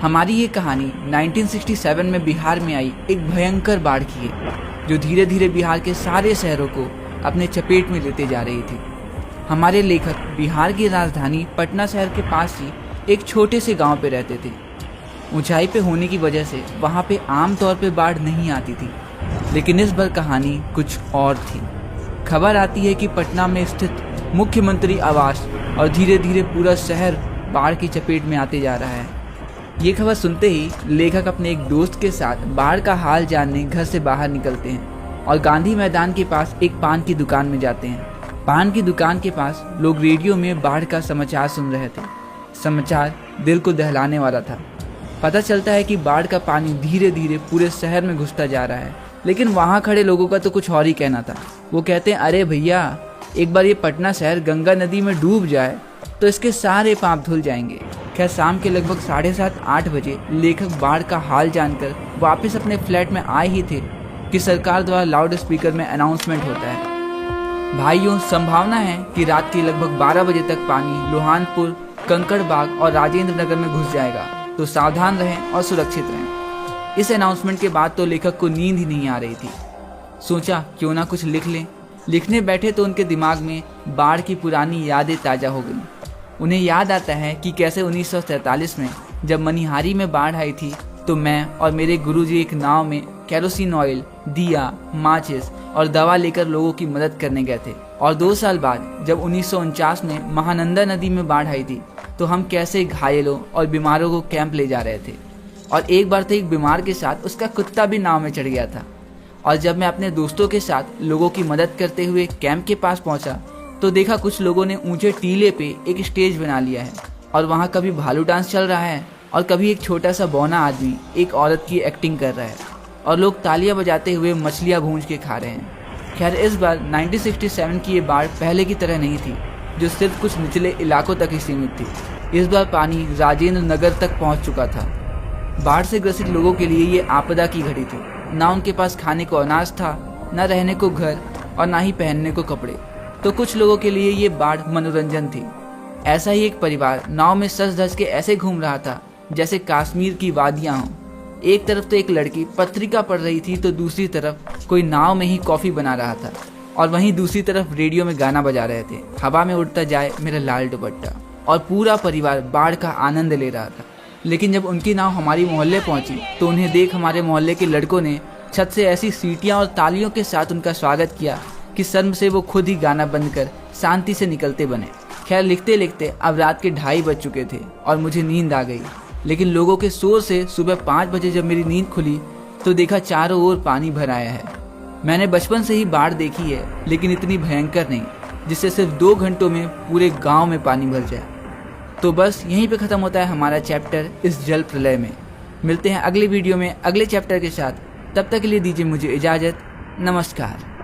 हमारी ये कहानी 1967 में बिहार में आई एक भयंकर बाढ़ की है, जो धीरे धीरे बिहार के सारे शहरों को अपने चपेट में लेते जा रही थी। हमारे लेखक बिहार की राजधानी पटना शहर के पास ही एक छोटे से गांव पे रहते थे। ऊंचाई पे होने की वजह से वहां पे आमतौर पे बाढ़ नहीं आती थी, लेकिन इस बार कहानी कुछ और थी। खबर आती है कि पटना में स्थित मुख्यमंत्री आवास और धीरे धीरे पूरा शहर बाढ़ की चपेट में आते जा रहा है। ये खबर सुनते ही लेखक अपने एक दोस्त के साथ बाढ़ का हाल जानने घर से बाहर निकलते हैं और गांधी मैदान के पास एक पान की दुकान में जाते हैं। पान की दुकान के पास लोग रेडियो में बाढ़ का समाचार सुन रहे थे। समाचार दिल को दहलाने वाला था। पता चलता है कि बाढ़ का पानी धीरे धीरे पूरे शहर में घुसता जा रहा है, लेकिन वहाँ खड़े लोगों का तो कुछ और ही कहना था। वो कहते हैं, अरे भैया, एक बार ये पटना शहर गंगा नदी में डूब जाए तो इसके सारे पाप धुल जाएंगे। खैर, शाम के लगभग 7:30-8 बजे लेखक बाढ़ का हाल जानकर वापस अपने फ्लैट में आए ही थे कि सरकार द्वारा लाउड स्पीकर में अनाउंसमेंट होता है, भाइयों, संभावना है कि रात के लगभग 12 बजे तक पानी लोहानपुर, कंकड़बाग और राजेंद्र नगर में घुस जाएगा, तो सावधान रहें और सुरक्षित रहें। इस अनाउंसमेंट के बाद तो लेखक को नींद ही नहीं आ रही थी। सोचा क्यों ना कुछ लिख लें। लिखने बैठे तो उनके दिमाग में बाढ़ की पुरानी यादें ताज़ा हो गईं। उन्हें याद आता है कि कैसे 1943 में जब मनिहारी में बाढ़ आई थी तो मैं और मेरे गुरुजी एक नाव में केरोसिन ऑयल, दिया, माचिस और दवा लेकर लोगों की मदद करने गए थे। और 2 साल बाद जब 1949 में महानंदा नदी में बाढ़ आई थी तो हम कैसे घायलों और बीमारों को कैंप ले जा रहे थे। और एक बार तो एक बीमार के साथ उसका कुत्ता भी नाव में चढ़ गया था। और जब मैं अपने दोस्तों के साथ लोगों की मदद करते हुए कैंप के पास पहुंचा तो देखा कुछ लोगों ने ऊंचे टीले पे एक स्टेज बना लिया है और वहां कभी भालू डांस चल रहा है और कभी एक छोटा सा बौना आदमी एक औरत की एक्टिंग कर रहा है और लोग तालियां बजाते हुए मछलियां भूंज के खा रहे हैं। खैर, इस बार 1967 की ये बाढ़ पहले की तरह नहीं थी, जो सिर्फ कुछ निचले इलाकों तक ही सीमित थी। इस बार पानी राजेंद्र नगर तक पहुँच चुका था। बाढ़ से ग्रसित लोगों के लिए ये आपदा की घड़ी थी। ना उनके पास खाने को अनाज था, न रहने को घर और ना ही पहनने को कपड़े। तो कुछ लोगों के लिए ये बाढ़ मनोरंजन थी। ऐसा ही एक परिवार नाव में सज धज के ऐसे घूम रहा था जैसे कश्मीर की वादियां हों। एक तरफ तो एक लड़की पत्रिका पढ़ रही थी तो दूसरी तरफ कोई नाव में ही कॉफी बना रहा था और वहीं दूसरी तरफ रेडियो में गाना बजा रहे थे, हवा में उड़ता जाए मेरा लाल दुपट्टा। और पूरा परिवार बाढ़ का आनंद ले रहा था। लेकिन जब उनकी नाव हमारी मोहल्ले पहुंची तो उन्हें देख हमारे मोहल्ले के लड़कों ने छत से ऐसी सीटियां और तालियों के साथ उनका स्वागत किया कि शर्म से वो खुद ही गाना बंद कर शांति से निकलते बने। खैर, लिखते लिखते अब रात के 2:30 बज चुके थे और मुझे नींद आ गई। लेकिन लोगों के शोर से सुबह 5 बजे जब मेरी नींद खुली तो देखा चारों ओर पानी भर आया है। मैंने बचपन से ही बाढ़ देखी है, लेकिन इतनी भयंकर नहीं जिससे सिर्फ 2 घंटों में पूरे गाँव में पानी भर जाए। तो बस यहीं पे ख़त्म होता है हमारा चैप्टर इस जल प्रलय में। मिलते हैं अगले वीडियो में अगले चैप्टर के साथ। तब तक के लिए दीजिए मुझे इजाज़त। नमस्कार।